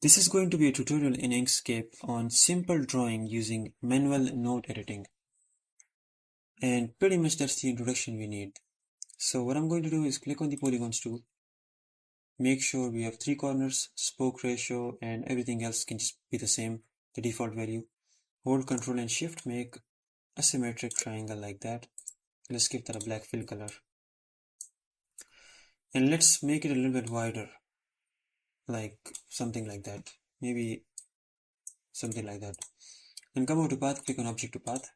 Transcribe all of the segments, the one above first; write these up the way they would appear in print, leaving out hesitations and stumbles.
This is going to be a tutorial in Inkscape on simple drawing using manual node editing. And pretty much that's the introduction we need. So what I'm going to do is click on the polygons tool. Make sure we have 3 corners, spoke ratio, and everything else can just be the same, the default value. Hold Ctrl and Shift, make a symmetric triangle like that. Let's give that a black fill color. And let's make it a little bit wider, like something like that. Maybe something like that. Then come over to path, click on object to path.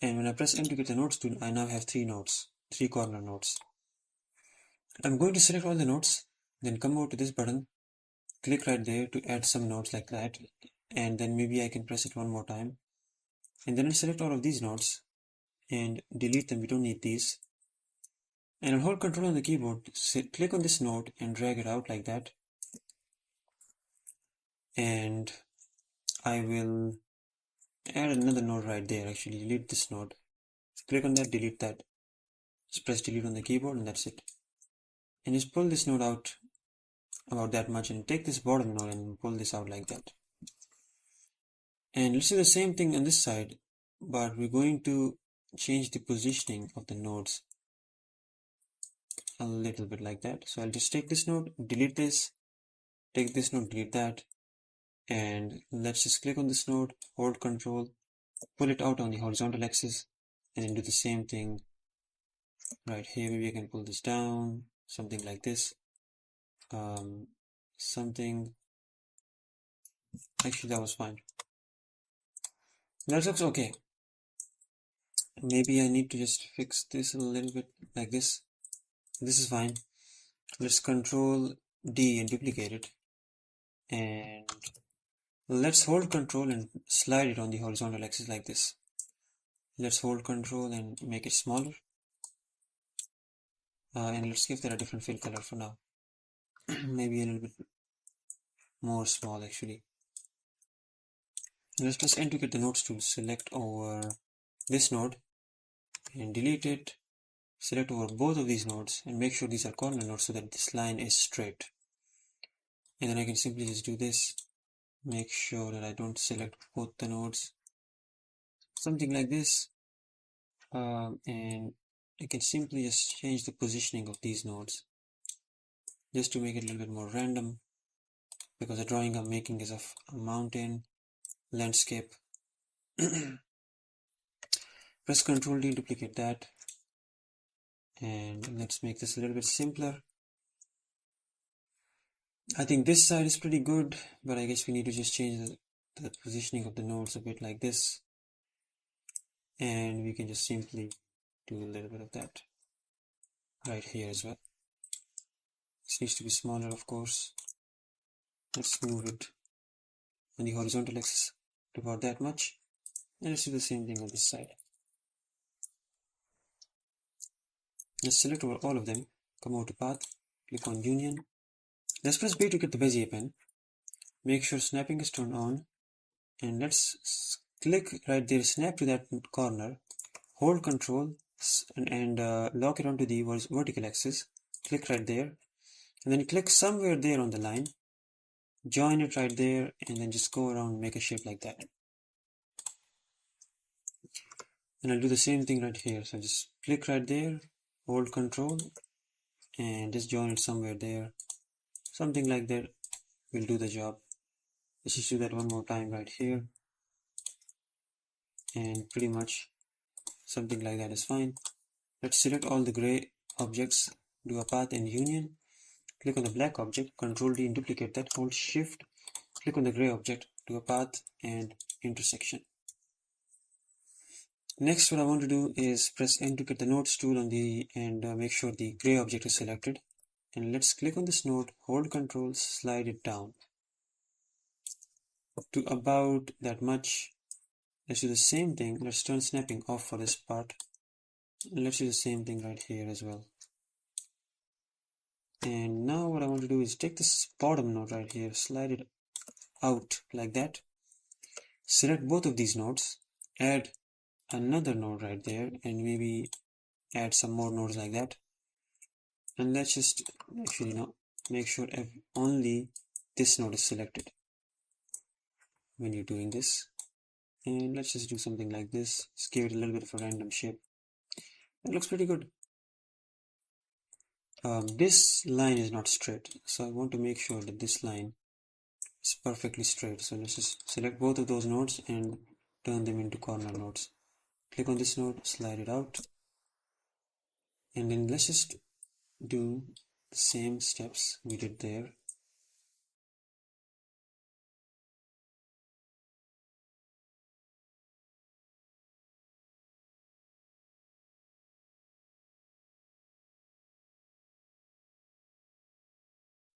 And when I press N to get the nodes tool, I now have 3 nodes, 3 corner nodes. I'm going to select all the nodes, then come over to this button, click right there to add some nodes like that, and then maybe I can press it one more time. And then I'll select all of these nodes and delete them, we don't need these. And I'll hold Control on the keyboard, click on this node and drag it out like that. And I will add another node right there, actually delete this node. So click on that, delete that. Just press delete on the keyboard and that's it. And just pull this node out about that much and take this bottom node and pull this out like that. And let's do the same thing on this side, but we're going to change the positioning of the nodes a little bit like that. So I'll just take this node, delete this, take this node, delete that, and let's just click on this node, hold Control, pull it out on the horizontal axis, and then do the same thing right here. Maybe I can pull this down, something like this. Something, actually that was fine. That looks okay. Maybe I need to just fix this a little bit like this. This is fine. Let's Control D and duplicate it. And let's hold Control and slide it on the horizontal axis like this. Let's hold Control and make it smaller. And let's give that a different fill color for now. Maybe a little bit more small actually. Let's press N to get the nodes tool. Select over this node and delete it. Select over both of these nodes and make sure these are corner nodes so that this line is straight. And then I can simply just do this. Make sure that I don't select both the nodes. Something like this. And I can simply just change the positioning of these nodes just to make it a little bit more random, because the drawing I'm making is of a mountain landscape. Press Ctrl D, duplicate that, and let's make this a little bit simpler. I think this side is pretty good, but I guess we need to just change the positioning of the nodes a bit like this, and we can just simply do a little bit of that right here as well. This needs to be smaller, of course. Let's move it on the horizontal axis to about that much, and let's do the same thing on this side. Let's select over all of them, come over to path, click on union. Let's press B to get the Bezier pen. Make sure snapping is turned on, and let's click right there, snap to that corner, hold Control and lock it onto the vertical axis. Click right there, and then click somewhere there on the line, join it right there, and then just go around and make a shape like that. And I'll do the same thing right here. So just click right there, hold Control, and just join it somewhere there. Something like that will do the job. Let's just do that one more time right here. And pretty much something like that is fine. Let's select all the gray objects, do a path and union. Click on the black object, Control D and duplicate that, hold Shift, click on the gray object, do a path and intersection. Next, what I want to do is press N to get the nodes tool on the and make sure the gray object is selected. And let's click on this node, hold Control, slide it down to about that much. Let's do the same thing. Let's turn snapping off for this part. And let's do the same thing right here as well. And now what I want to do is take this bottom node right here, slide it out like that. Select both of these nodes, add another node right there, and maybe add some more nodes like that. And let's just actually make sure only this node is selected. when you're doing this. And let's just do something like this. Just give it a little bit of a random shape. It looks pretty good. This line is not straight, so I want to make sure that this line is perfectly straight. So let's just select both of those nodes and turn them into corner nodes. Click on this node, slide it out, and then let's just do the same steps we did there.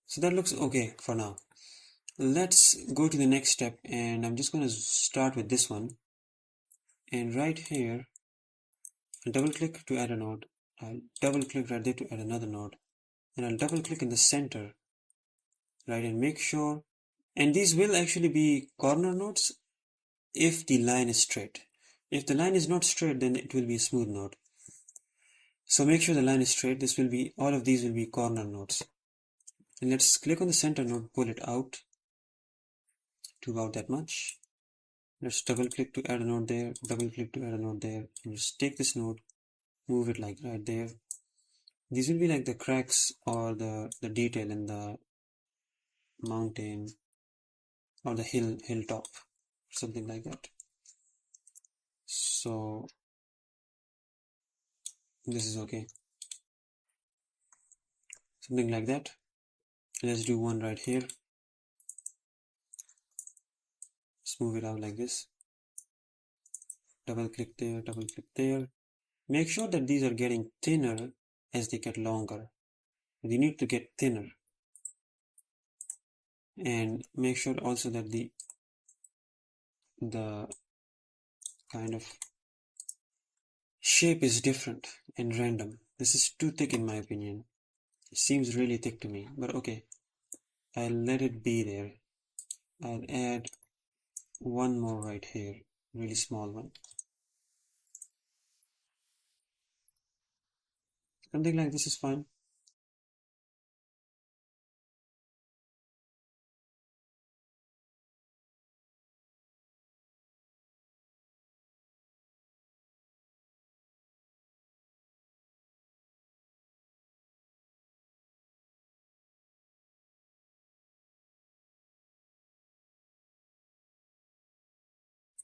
So that looks okay for now. Let's go to the next step, and I'm just going to start with this one. And right here, I'll double click to add a node. I'll double click right there to add another node. And I'll double click in the center, right, and make sure. And these will actually be corner nodes if the line is straight. If the line is not straight, then it will be a smooth node. So make sure the line is straight. This will be, all of these will be corner nodes. And let's click on the center node, pull it out to about that much. Let's double click to add a node there, double click to add a node there, and just take this node, move it like right there. These will be like the cracks or the detail in the mountain or the hilltop, something like that. So this is okay. Something like that. Let's do one right here. Smooth it out like this. Double click there, double click there. Make sure that these are getting thinner as they get longer. They need to get thinner. And make sure also that the kind of shape is different and random. This is too thick in my opinion. It seems really thick to me, but okay. I'll let it be there. I'll add one more right here, really small one. Something like this is fine.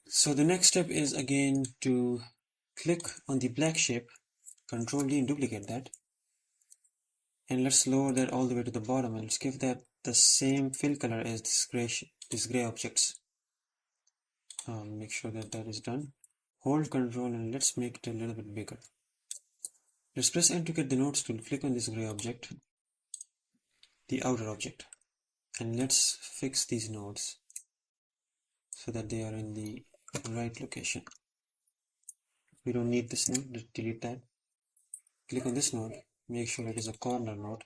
So the next step is again to click on the black shape, Control D and duplicate that. And let's lower that all the way to the bottom and let's give that the same fill color as this gray objects. Make sure that that is done. Hold Control and let's make it a little bit bigger. Let's press N to get the nodes tool, click on this gray object, the outer object, and let's fix these nodes so that they are in the right location. We don't need this node, just delete that. Click on this node, make sure it is a corner node,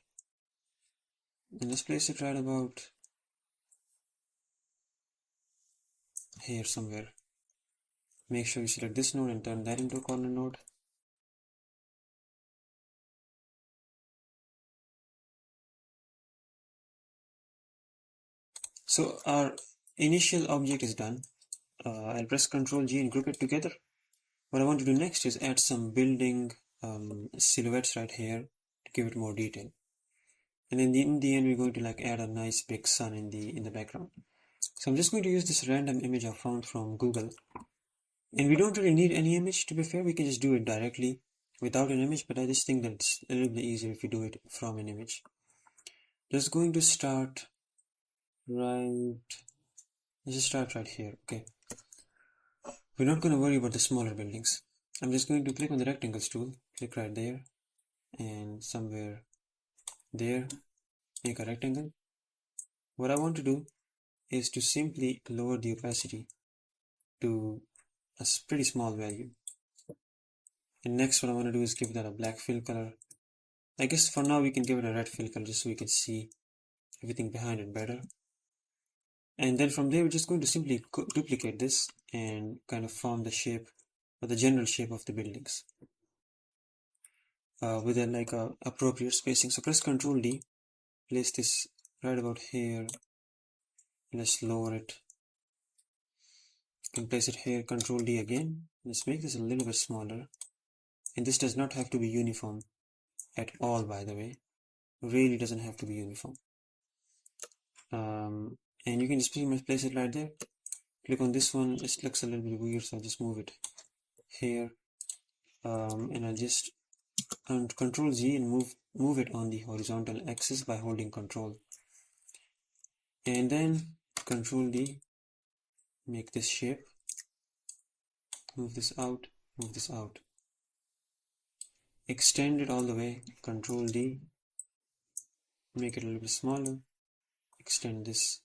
and let's place it right about here somewhere. Make sure you select this node and turn that into a corner node. So our initial object is done. I'll press Ctrl G and group it together. What I want to do next is add some building silhouettes right here to give it more detail. And then in the end, we're going to like add a nice big sun in the background. So I'm just going to use this random image I found from Google. And we don't really need any image, to be fair. We can just do it directly without an image, but I just think that it's a little bit easier if we do it from an image. Just going to start right. Let's just start right here. Okay. We're not going to worry about the smaller buildings. I'm just going to click on the rectangles tool, click right there, and somewhere there, make a rectangle. What I want to do is to simply lower the opacity to a pretty small value. And next what I want to do is give that a black fill color. I guess for now we can give it a red fill color just so we can see everything behind it better. And then from there we're just going to simply duplicate this and kind of form the shape or the general shape of the buildings with a like a appropriate spacing. So press Ctrl D, place this right about here. Let's lower it can place it here, Control D again. Let's make this a little bit smaller. And this does not have to be uniform at all, by the way. Really doesn't have to be uniform. And you can just pretty much place it right there. Click on this one. It looks a little bit weird, so I'll just move it here. And I'll just Control Z and move it on the horizontal axis by holding Control. And then Control D, make this shape. Move this out, move this out. Extend it all the way. Control D, make it a little bit smaller. Extend this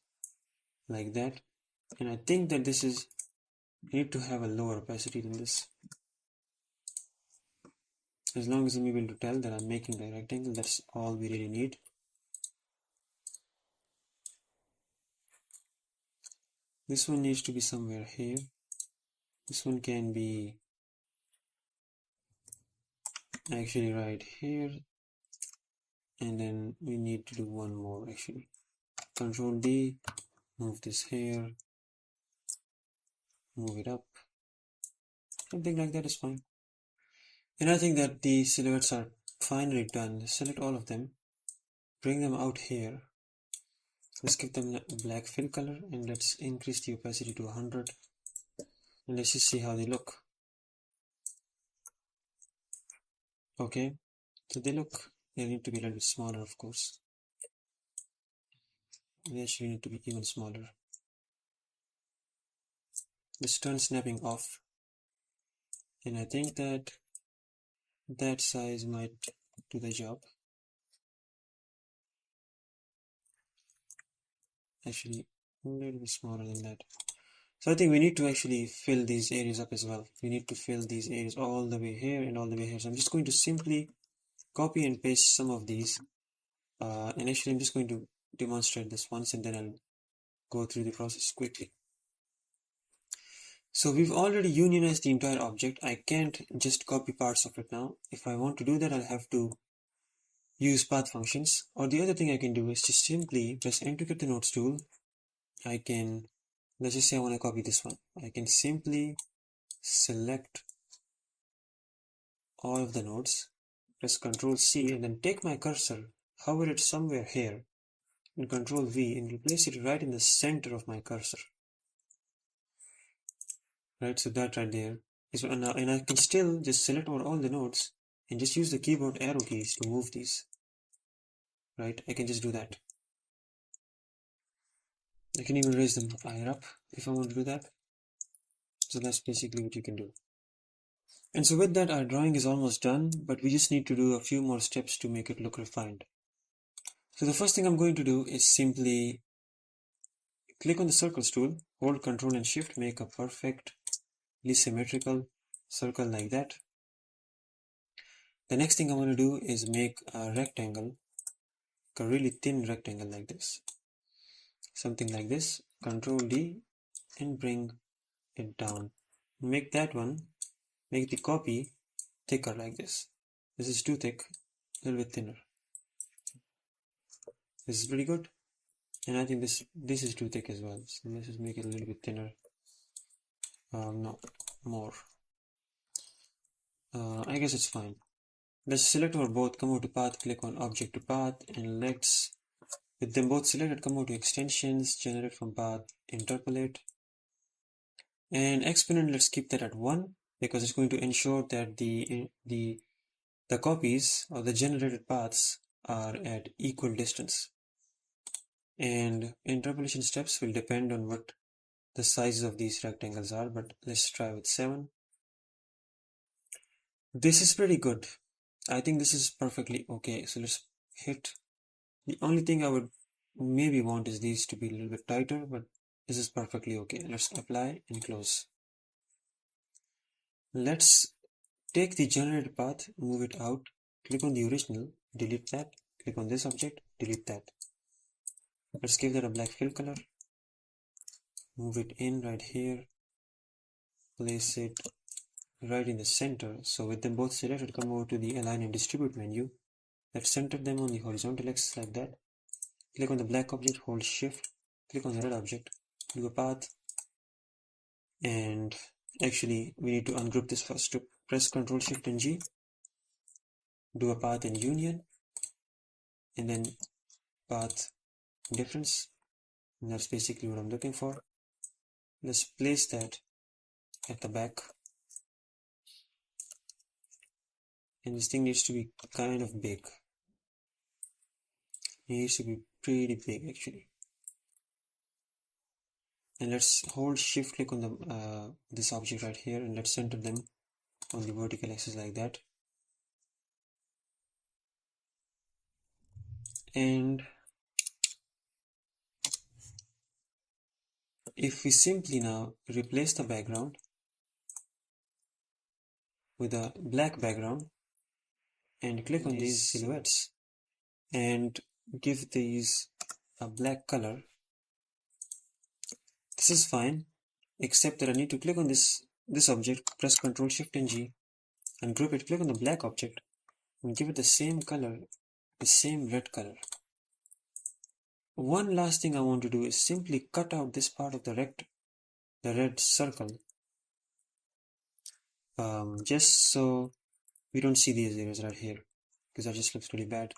like that. And I think that this is, you need to have a lower opacity than this. As long as I'm able to tell that I'm making the rectangle, that's all we really need. This one needs to be somewhere here. This one can be actually right here. And then we need to do one more actually. Control D, move this here, move it up. Something like that is fine. And I think that the silhouettes are finally done. Select all of them, bring them out here. Let's give them a black fill color and let's increase the opacity to 100. And let's just see how they look. Okay, so they need to be a little bit smaller, of course. They actually need to be even smaller. Let's turn snapping off. And I think that that size might do the job. Actually, a little bit smaller than that. So I think we need to actually fill these areas up as well. We need to fill these areas all the way here and all the way here. So I'm just going to simply copy and paste some of these. And actually I'm just going to demonstrate this once and then I'll go through the process quickly. So we've already unionized the entire object. I can't just copy parts of it now. If I want to do that, I'll have to use path functions. Or the other thing I can do is just simply press Enter at the nodes tool. I can, let's just say I want to copy this one. I can simply select all of the nodes, press Ctrl C and then take my cursor, hover it somewhere here, and Ctrl V and replace it right in the center of my cursor. Right, so that right there is, and I can still just select over all the nodes and just use the keyboard arrow keys to move these. Right, I can just do that. I can even raise them higher up if I want to do that. So that's basically what you can do. And so with that, our drawing is almost done, but we just need to do a few more steps to make it look refined. So the first thing I'm going to do is simply click on the circles tool, hold Ctrl and Shift, make a perfectly symmetrical circle like that. The next thing I want to do is make a rectangle, a really thin rectangle like this. Something like this. Ctrl D and bring it down. Make that one, make the copy thicker like this. This is too thick, a little bit thinner. This is pretty good. And I think this is too thick as well. So let's just make it a little bit thinner. No, more. I guess it's fine. Let's select over both, come over to path, click on object to path, and let's, with them both selected, come over to extensions, generate from path, interpolate. And exponent, let's keep that at 1 because it's going to ensure that the copies or the generated paths are at equal distance. And interpolation steps will depend on what the sizes of these rectangles are, but let's try with 7. This is pretty good. I think this is perfectly okay. So let's hit. The only thing I would maybe want is these to be a little bit tighter, but this is perfectly okay. Let's apply and close. Let's take the generated path, move it out, click on the original, delete that, click on this object, delete that. Let's give that a black fill color, move it in right here, place it right in the center. So with them both selected, come over to the align and distribute menu. Let's center them on the horizontal axis like that. Click on the black object, hold shift, click on the red object, do a path, And actually we need to ungroup this first. To press Ctrl Shift and G, do a path and union, and then path difference, and that's basically what I'm looking for. Let's place that at the back, and this thing needs to be kind of big. It needs to be pretty big actually. And let's hold shift click on the this object right here, and let's center them on the vertical axis like that. And if we simply now replace the background with a black background and click on these silhouettes and give these a black color, this is fine, except that I need to click on this object, press Ctrl Shift and G, and group it, click on the black object, and give it the same color, the same red color. One last thing I want to do is simply cut out this part of the red circle, just so we don't see these areas right here, because that just looks really bad.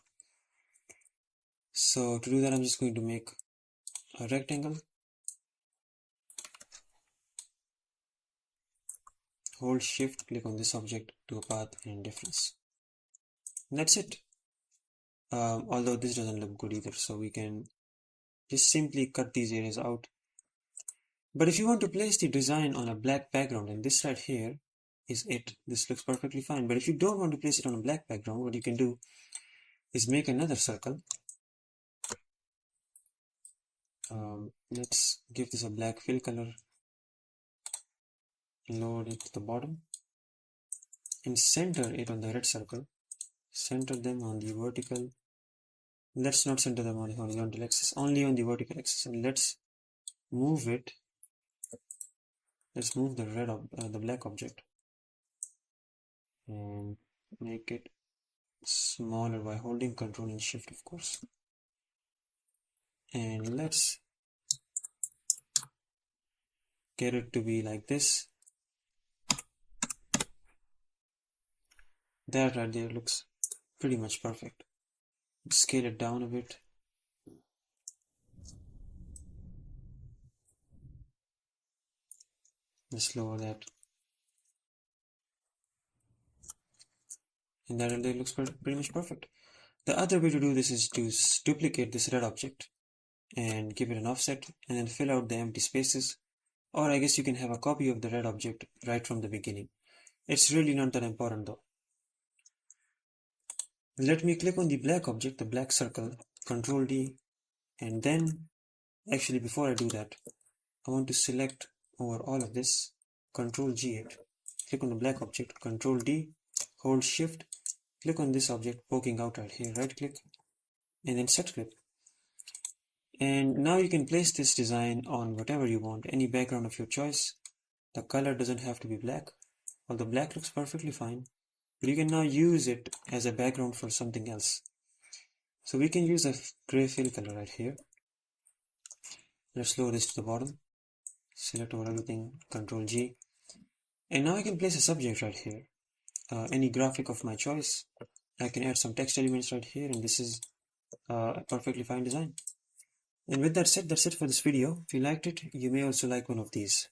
So to do that, I'm just going to make a rectangle, hold shift, click on this object, do a path and difference. And that's it. Although this doesn't look good either, so we can just simply cut these areas out. But if you want to place the design on a black background, and this right here is it, this looks perfectly fine. But if you don't want to place it on a black background, what you can do is make another circle. Let's give this a black fill color, load it to the bottom, and center it on the red circle. Center them on the vertical. Let's not center them on the horizontal axis, only on the vertical axis, and let's move it. Let's move the black object and make it smaller by holding Ctrl and Shift, of course. And let's get it to be like this. That right there looks pretty much perfect. Scale it down a bit. Let's lower that. And that right there looks pretty much perfect. The other way to do this is to duplicate this red object and give it an offset, and then fill out the empty spaces. Or I guess you can have a copy of the red object right from the beginning. It's really not that important though. Let me click on the black object, the black circle, Ctrl D, and then, actually before I do that, I want to select over all of this, Ctrl G it, click on the black object, Ctrl D, hold Shift, click on this object poking out right here, right click, and then set clip. And now you can place this design on whatever you want, any background of your choice. The color doesn't have to be black, although black looks perfectly fine. But you can now use it as a background for something else. So we can use a gray fill color right here. Let's lower this to the bottom. Select over everything, Ctrl G. And now I can place a subject right here. Any graphic of my choice. I can add some text elements right here, and this is a perfectly fine design. And with that said, that's it for this video. If you liked it, you may also like one of these.